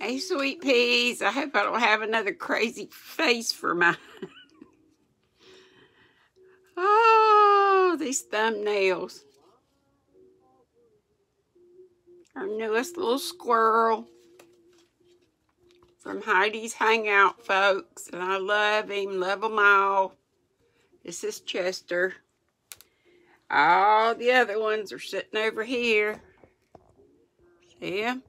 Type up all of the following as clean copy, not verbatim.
Hey, sweet peas. I hope I don't have another crazy face for my... Oh, these thumbnails. Our newest little squirrel from Heidi's Hangout, folks. And I love him. Love them all. This is Chester. All the other ones are sitting over here. See him?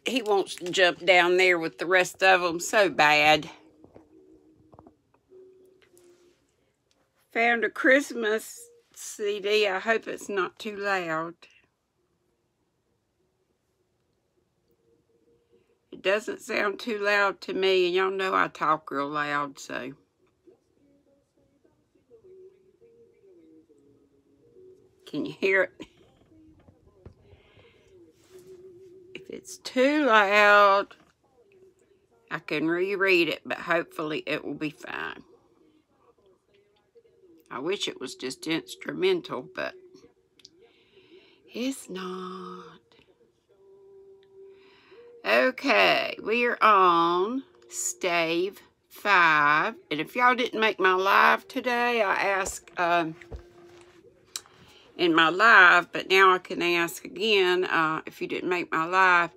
He wants to jump down there with the rest of them so bad. Found a Christmas CD. I hope it's not too loud. It doesn't sound too loud to me, and y'all know I talk real loud, so. Can you hear it? If it's too loud, I can reread it, but hopefully it will be fine. I wish it was just instrumental, but it's not. Okay, we are on Stave 5. And if y'all didn't make my live today, I asked in my live, but now I can ask again if you didn't make my live.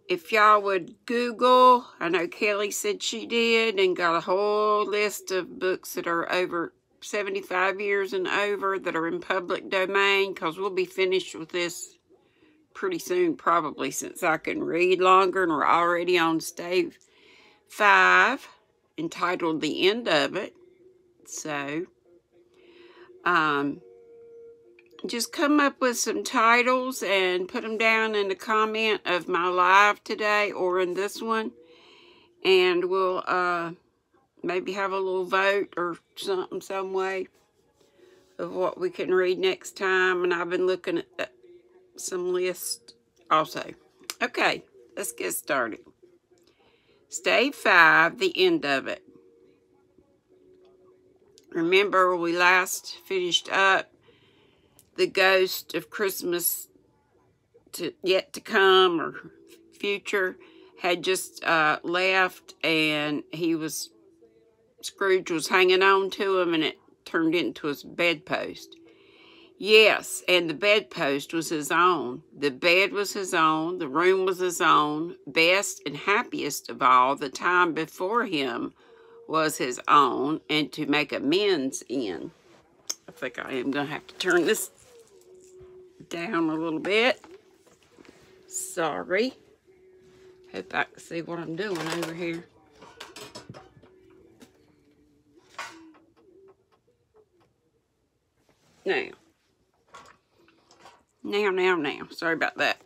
If y'all would Google, I know Kelly said she did, and got a whole list of books that are over 75 years and over that are in public domain, because we'll be finished with this pretty soon, probably, since I can read longer, and we're already on Stave 5, entitled The End of It. So, just come up with some titles and put them down in the comment of my live today or in this one, and we'll maybe have a little vote or something, some way of what we can read next time. And I've been looking at some lists also. Okay, let's get started. Stave 5, The End of It. Remember, we last finished up the ghost of Christmas yet to come, or future, had just left, and Scrooge was hanging on to him, and it turned into his bedpost. Yes, and the bedpost was his own. The bed was his own. The room was his own. Best and happiest of all, the time before him was his own, and to make amends in. I think I am going to have to turn this down a little bit. Sorry. Hope I can see what I'm doing over here. Now. Sorry about that.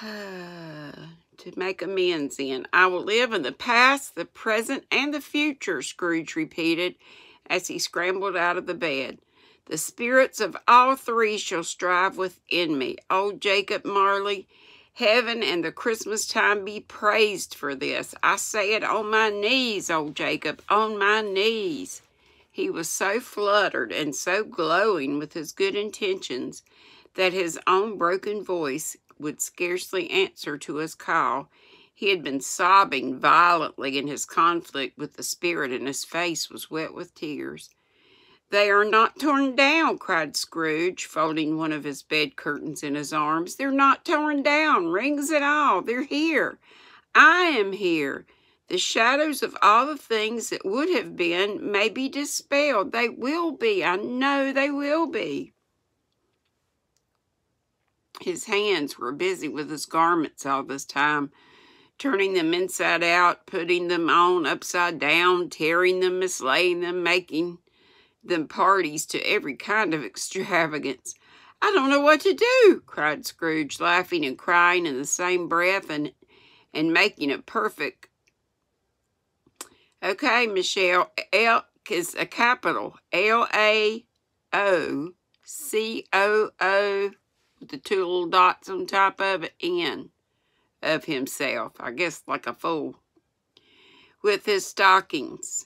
To make amends in. I will live in the past, the present, and the future, Scrooge repeated as he scrambled out of the bed. The spirits of all three shall strive within me. Old Jacob Marley, heaven and the Christmas time be praised for this. I say it on my knees, old Jacob, on my knees. He was so fluttered and so glowing with his good intentions that his own broken voice would scarcely answer to his call. He had been sobbing violently in his conflict with the spirit, and his face was wet with tears. "They are not torn down," cried Scrooge, folding one of his bed curtains in his arms. "They're not torn down, rings and all. They're here. I am here. The shadows of all the things that would have been may be dispelled. They will be. I know they will be." His hands were busy with his garments all this time, turning them inside out, putting them on upside down, tearing them, mislaying them, making them parties to every kind of extravagance. "I don't know what to do," cried Scrooge, laughing and crying in the same breath, and making it perfect. Okay, Michelle, L is a capital, L-A-O-C-O-O, with the two little dots on top of it, N, of himself, I guess like a fool, with his stockings.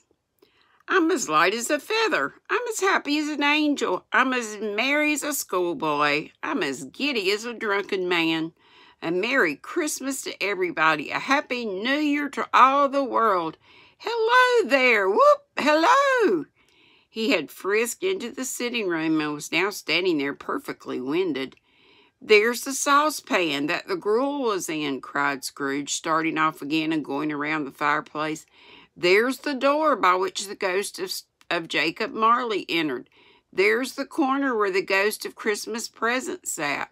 I'm as light as a feather. I'm as happy as an angel. I'm as merry as a schoolboy. I'm as giddy as a drunken man. A Merry Christmas to everybody. A Happy New Year to all the world. Hello there. Whoop, hello. He had frisked into the sitting room and was now standing there perfectly winded. There's the saucepan that the gruel was in, cried Scrooge, starting off again and going around the fireplace. There's the door by which the ghost of Jacob Marley entered. There's the corner where the ghost of Christmas Present sat.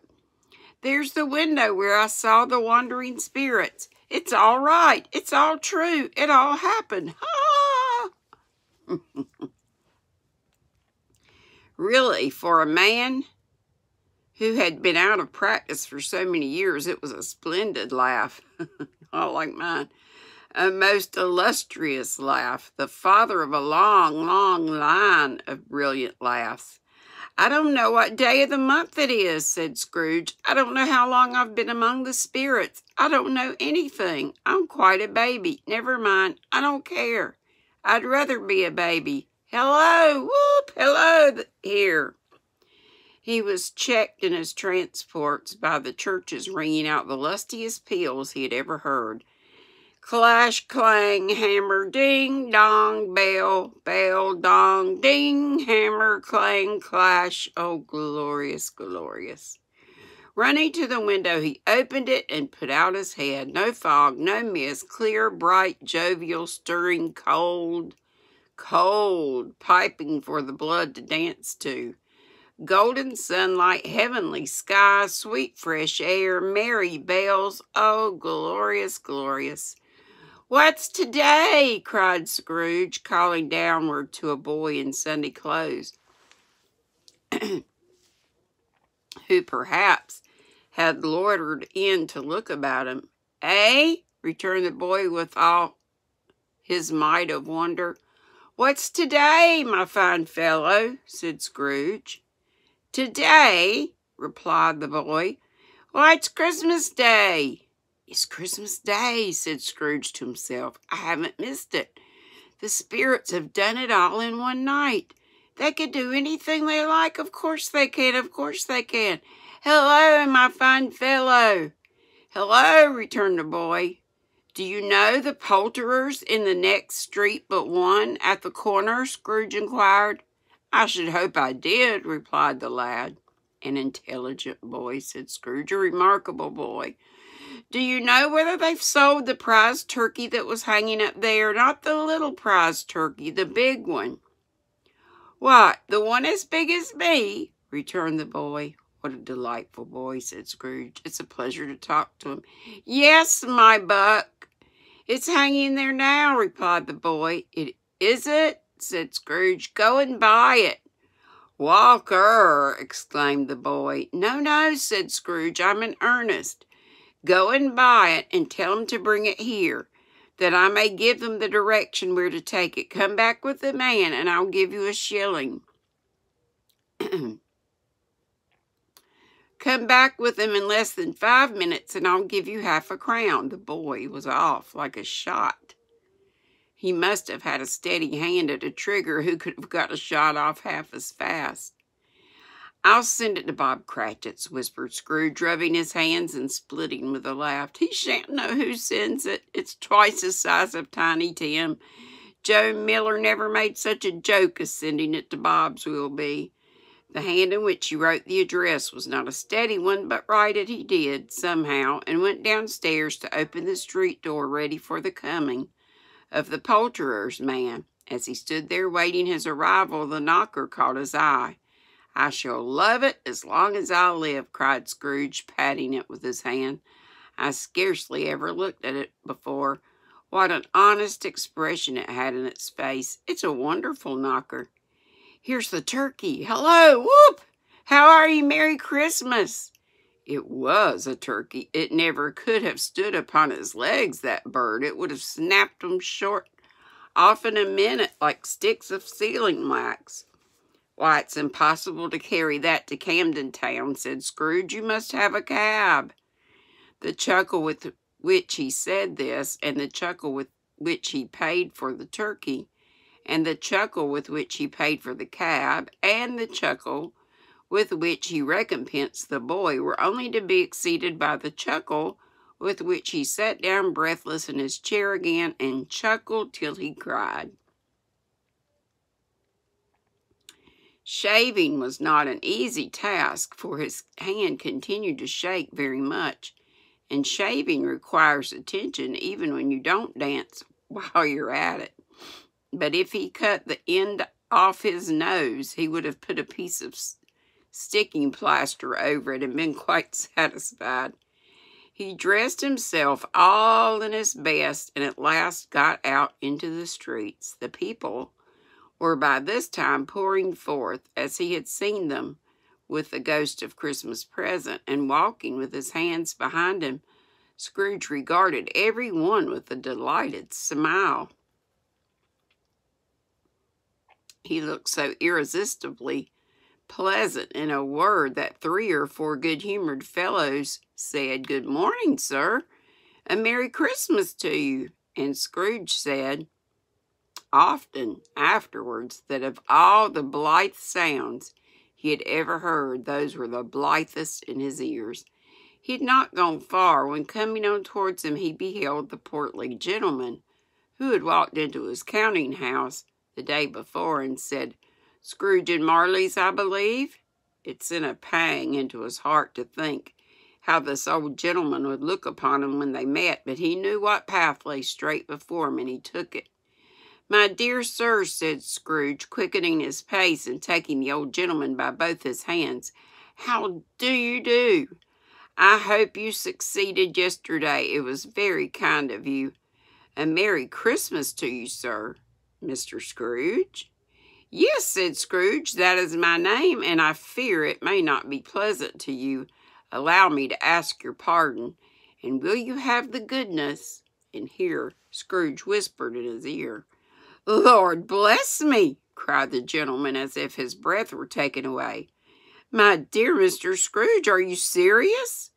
There's the window where I saw the wandering spirits. It's all right. It's all true. It all happened. Ha! Really, for a man who had been out of practice for so many years, it was a splendid laugh. All like mine. A most illustrious laugh, the father of a long, long line of brilliant laughs. I don't know what day of the month it is, said Scrooge. I don't know how long I've been among the spirits. I don't know anything. I'm quite a baby. Never mind. I don't care. I'd rather be a baby. Hello, whoop, hello here. He was checked in his transports by the churches ringing out the lustiest peals he had ever heard. Clash, clang, hammer, ding, dong, bell, bell, dong, ding, hammer, clang, clash. Oh, glorious, glorious. Running to the window, he opened it and put out his head. No fog, no mist, clear, bright, jovial, stirring, cold, cold, piping for the blood to dance to. Golden sunlight, heavenly sky, sweet fresh air, merry bells. Oh, glorious, glorious. What's today? Cried Scrooge, calling downward to a boy in Sunday clothes, who perhaps had loitered in to look about him. Eh? Returned the boy with all his might of wonder. What's today, my fine fellow? Said Scrooge. Today, replied the boy. Why, it's Christmas Day. It's Christmas Day, said Scrooge to himself. I haven't missed it. The spirits have done it all in one night. They can do anything they like. Of course they can. Of course they can. Hello, my fine fellow. Hello, returned the boy. Do you know the poulterers in the next street but one at the corner? Scrooge inquired. I should hope I did, replied the lad. An intelligent boy, said Scrooge, a remarkable boy. Do you know whether they've sold the prize turkey that was hanging up there? Not the little prize turkey, the big one. What, the one as big as me? Returned the boy. What a delightful boy, said Scrooge. It's a pleasure to talk to him. Yes, my buck. It's hanging there now, replied the boy. Is it? Said Scrooge. Go and buy it. Walker, exclaimed the boy. No, no, said Scrooge. I'm in earnest. Go and buy it and tell them to bring it here, that I may give them the direction where to take it. Come back with the man, and I'll give you a shilling. Come back with him in less than 5 minutes, and I'll give you half a crown. The boy was off like a shot. He must have had a steady hand at a trigger who could have got a shot off half as fast. I'll send it to Bob Cratchit's, whispered Scrooge, rubbing his hands and splitting with a laugh. He shan't know who sends it. It's twice the size of Tiny Tim. Joe Miller never made such a joke as sending it to Bob's will be. The hand in which he wrote the address was not a steady one, but write it he did, somehow, and went downstairs to open the street door ready for the coming of the poulterer's man. As he stood there waiting his arrival, the knocker caught his eye. I shall love it as long as I live, cried Scrooge, patting it with his hand. I scarcely ever looked at it before. What an honest expression it had in its face. It's a wonderful knocker. Here's the turkey. Hello, whoop! How are you? Merry Christmas. It was a turkey. It never could have stood upon its legs, that bird. It would have snapped them short off in a minute like sticks of sealing wax. Why, it's impossible to carry that to Camden Town, said Scrooge. You must have a cab. The chuckle with which he said this, and the chuckle with which he paid for the turkey, and the chuckle with which he paid for the cab, and the chuckle with which he recompensed the boy were only to be exceeded by the chuckle with which he sat down breathless in his chair again and chuckled till he cried. Shaving was not an easy task, for his hand continued to shake very much, and shaving requires attention even when you don't dance while you're at it. But if he cut the end off his nose, he would have put a piece of sticking plaster over it and been quite satisfied. He dressed himself all in his best and at last got out into the streets. The people were by this time pouring forth, as he had seen them, with the ghost of Christmas present, and walking with his hands behind him. Scrooge regarded every one with a delighted smile. He looked so irresistibly pleasant, in a word, that 3 or 4 good-humored fellows said, "Good morning, sir. A Merry Christmas to you." And Scrooge said often afterwards that of all the blithe sounds he had ever heard, those were the blithest in his ears. He had not gone far when, coming on towards him, he beheld the portly gentleman who had walked into his counting-house the day before and said, "Scrooge and Marley's, I believe?" It sent a pang into his heart to think how this old gentleman would look upon him when they met, but he knew what path lay straight before him, and he took it. "My dear sir," said Scrooge, quickening his pace and taking the old gentleman by both his hands, "how do you do? I hope you succeeded yesterday. It was very kind of you. A Merry Christmas to you, sir." "Mr. Scrooge?" "Yes," said Scrooge, "that is my name, and I fear it may not be pleasant to you. Allow me to ask your pardon, and will you have the goodness—" And here Scrooge whispered in his ear. "Lord bless me!" cried the gentleman, as if his breath were taken away. "My dear Mr. Scrooge, are you serious?"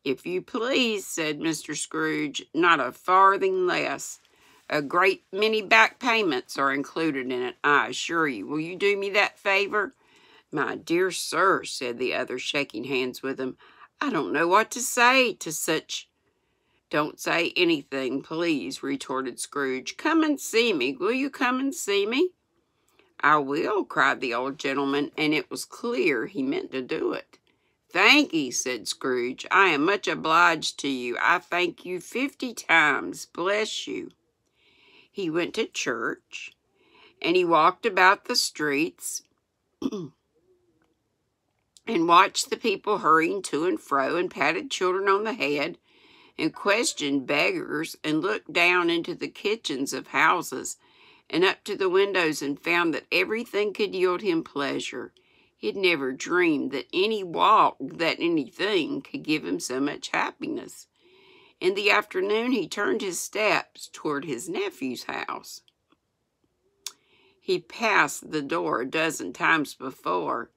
"If you please," said Mr. Scrooge, "not a farthing less. A great many back payments are included in it, I assure you. Will you do me that favor?" "My dear sir," said the other, shaking hands with him, "I don't know what to say to such—" "Don't say anything, please," retorted Scrooge. "Come and see me. Will you come and see me?" "I will," cried the old gentleman, and it was clear he meant to do it. "Thank'ee," said Scrooge. "I am much obliged to you. I thank you 50 times. Bless you." He went to church, and he walked about the streets and watched the people hurrying to and fro, and patted children on the head, and questioned beggars, and looked down into the kitchens of houses and up to the windows, and found that everything could yield him pleasure. He had never dreamed that anything could give him so much happiness. In the afternoon he turned his steps toward his nephew's house. He passed the door a dozen times before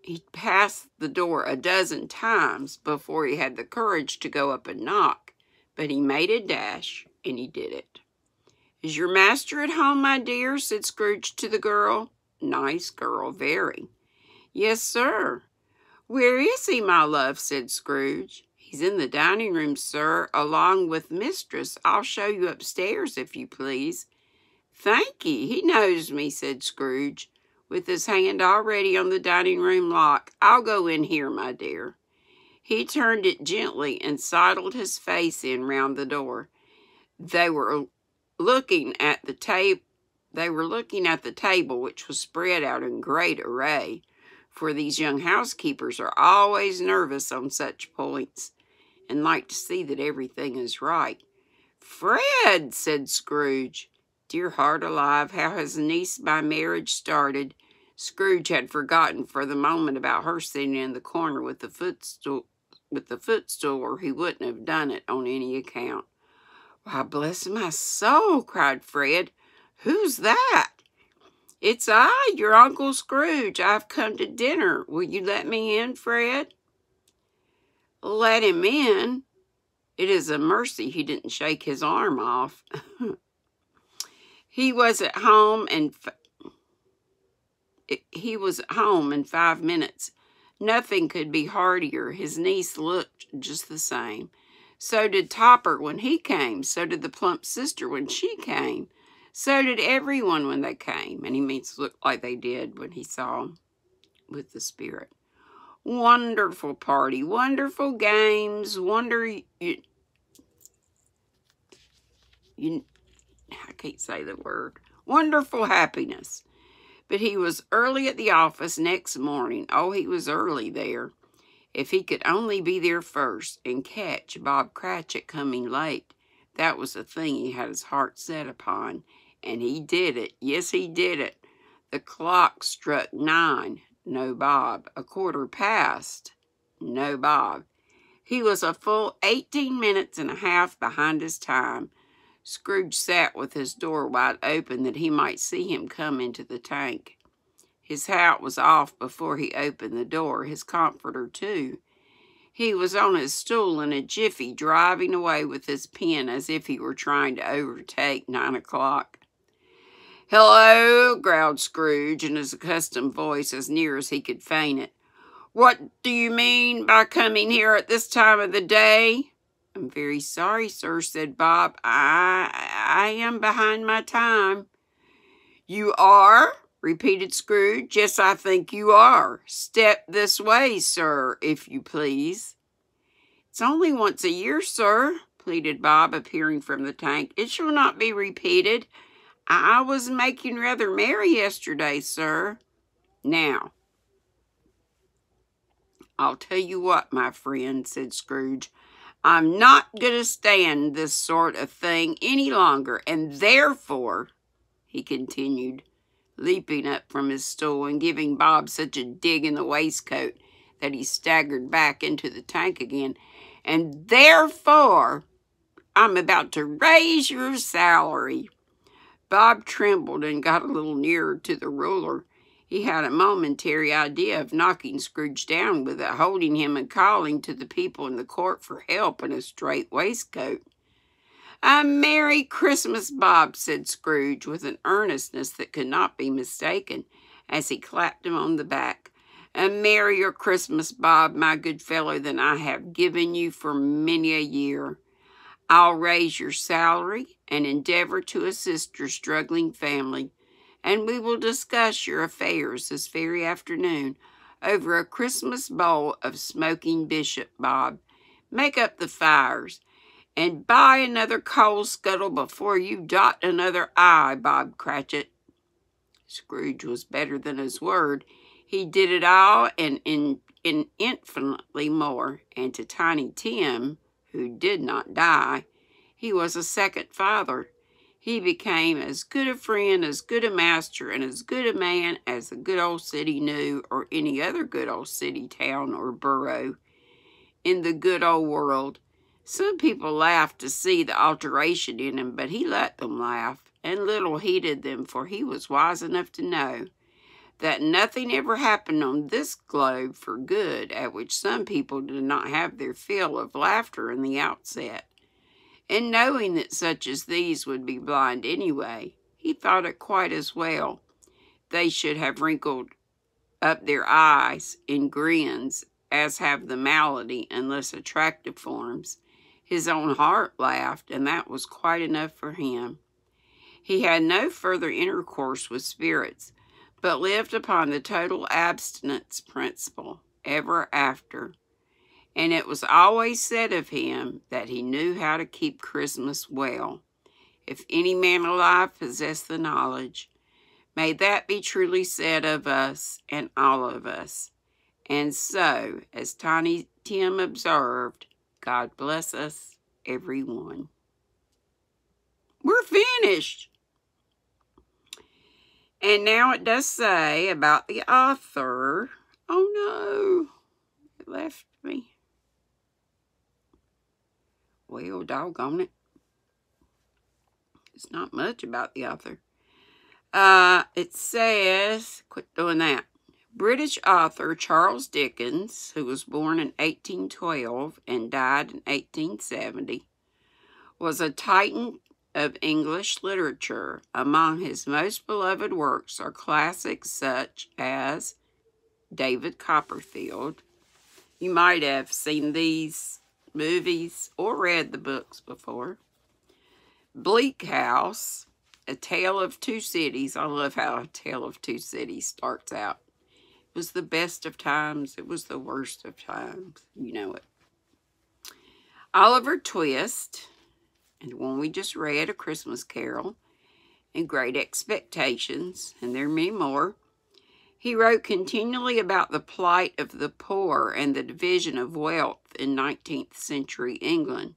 he had the courage to go up and knock, but he made a dash, and he did it. "Is your master at home, my dear?" said Scrooge to the girl. Nice girl, very. "Yes, sir." "Where is he, my love?" said Scrooge. "He's in the dining room, sir, along with mistress. I'll show you upstairs, if you please." "Thank'ee, he knows me," said Scrooge, with his hand already on the dining room lock. "I'll go in here, my dear." He turned it gently and sidled his face in round the door. They were looking at the table, which was spread out in great array, for these young housekeepers are always nervous on such points, and like to see that everything is right. "Fred," said Scrooge. Dear heart alive, how his niece by marriage started. Scrooge had forgotten for the moment about her sitting in the corner with the footstool, or he wouldn't have done it on any account. "Why, bless my soul," cried Fred. "Who's that?" "It's I, your Uncle Scrooge. I've come to dinner. Will you let me in, Fred?" "Let him in? It is a mercy he didn't shake his arm off." He was at home in 5 minutes. Nothing could be heartier. His niece looked just the same. So did Topper when he came. So did the plump sister when she came. So did everyone when they came. And he means look like they did when he saw them with the spirit. Wonderful party, wonderful games, I can't say the word. Wonderful happiness. But he was early at the office next morning. Oh, he was early there. If he could only be there first and catch Bob Cratchit coming late. That was the thing he had his heart set upon. And he did it. Yes, he did it. The clock struck 9. No Bob. 1/4 past. No Bob. He was a full 18 minutes and a half behind his time. Scrooge sat with his door wide open that he might see him come into the tank. His hat was off before he opened the door, his comforter too. He was on his stool in a jiffy, driving away with his pen as if he were trying to overtake 9 o'clock. "Hello," growled Scrooge in his accustomed voice as near as he could feign it. "What do you mean by coming here at this time of the day?" "I'm very sorry, sir," said Bob. I am behind my time." "You are?" repeated Scrooge. "Yes, I think you are. Step this way, sir, if you please." "It's only once a year, sir," pleaded Bob, appearing from the tank. "It shall not be repeated. I was making rather merry yesterday, sir." "Now, I'll tell you what, my friend," said Scrooge. "I'm not going to stand this sort of thing any longer, and therefore," he continued, leaping up from his stool and giving Bob such a dig in the waistcoat that he staggered back into the tank again, "and therefore, I'm about to raise your salary." Bob trembled and got a little nearer to the ruler. He had a momentary idea of knocking Scrooge down with it, holding him and calling to the people in the court for help in a strait waistcoat. "A Merry Christmas, Bob," said Scrooge with an earnestness that could not be mistaken, as he clapped him on the back. "A merrier Christmas, Bob, my good fellow, than I have given you for many a year. I'll raise your salary and endeavor to assist your struggling family, and we will discuss your affairs this very afternoon over a Christmas bowl of smoking bishop, Bob. Make up the fires, and buy another coal scuttle before you dot another I, Bob Cratchit." Scrooge was better than his word. He did it all and infinitely more, and to Tiny Tim, who did not die, he was a second father. He became as good a friend, as good a master, and as good a man as the good old city knew, or any other good old city, town, or borough in the good old world. Some people laughed to see the alteration in him, but he let them laugh, and little heeded them, for he was wise enough to know that nothing ever happened on this globe for good at which some people did not have their fill of laughter in the outset. And knowing that such as these would be blind anyway, he thought it quite as well they should have wrinkled up their eyes in grins as have the malady in less attractive forms. His own heart laughed, and that was quite enough for him. He had no further intercourse with spirits, but lived upon the total abstinence principle ever after. And it was always said of him that he knew how to keep Christmas well. If any man alive possessed the knowledge, may that be truly said of us and all of us. And so, as Tiny Tim observed, God bless us, everyone. We're finished. And now it does say about the author. Oh no, it left me. Well, doggone it. It's not much about the author. It says, quit doing that. British author Charles Dickens, who was born in 1812 and died in 1870, was a Titan of English literature. Among his most beloved works are classics such as David Copperfield. You might have seen these movies or read the books before. Bleak House, A Tale of Two Cities. I love how A Tale of Two Cities starts out. It was the best of times. It was the worst of times. You know it. Oliver Twist, and the one we just read, A Christmas Carol, and Great Expectations, and there are many more. He wrote continually about the plight of the poor and the division of wealth in 19th century England,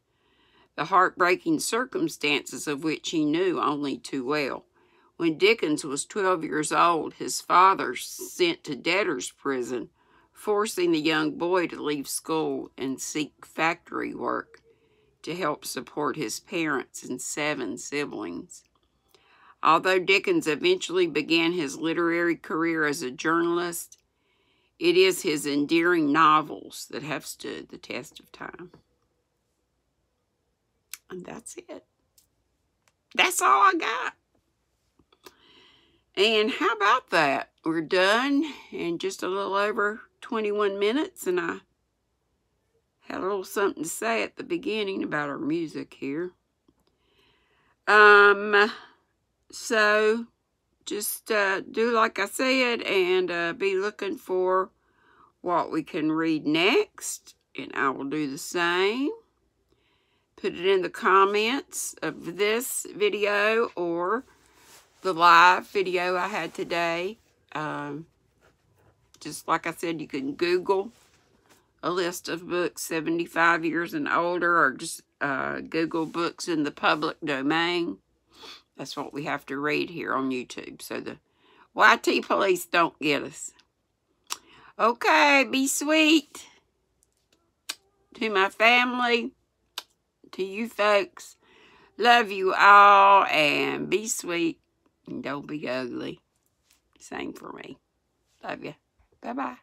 the heartbreaking circumstances of which he knew only too well. When Dickens was 12 years old, his father sent to debtor's prison, forcing the young boy to leave school and seek factory work to help support his parents and 7 siblings. Although Dickens eventually began his literary career as a journalist, it is his endearing novels that have stood the test of time. And that's it. That's all I got. And how about that? We're done in just a little over 21 minutes, and I had a little something to say at the beginning about our music here. So just do like I said, and be looking for what we can read next, and I will do the same. Put it in the comments of this video or the live video I had today. Just like I said, you can Google a list of books 75 years and older, or just Google books in the public domain. That's what we have to read here on YouTube, so the YT police don't get us. Okay, be sweet to my family, to you folks. Love you all, and be sweet, and don't be ugly. Same for me. Love you. Bye-bye.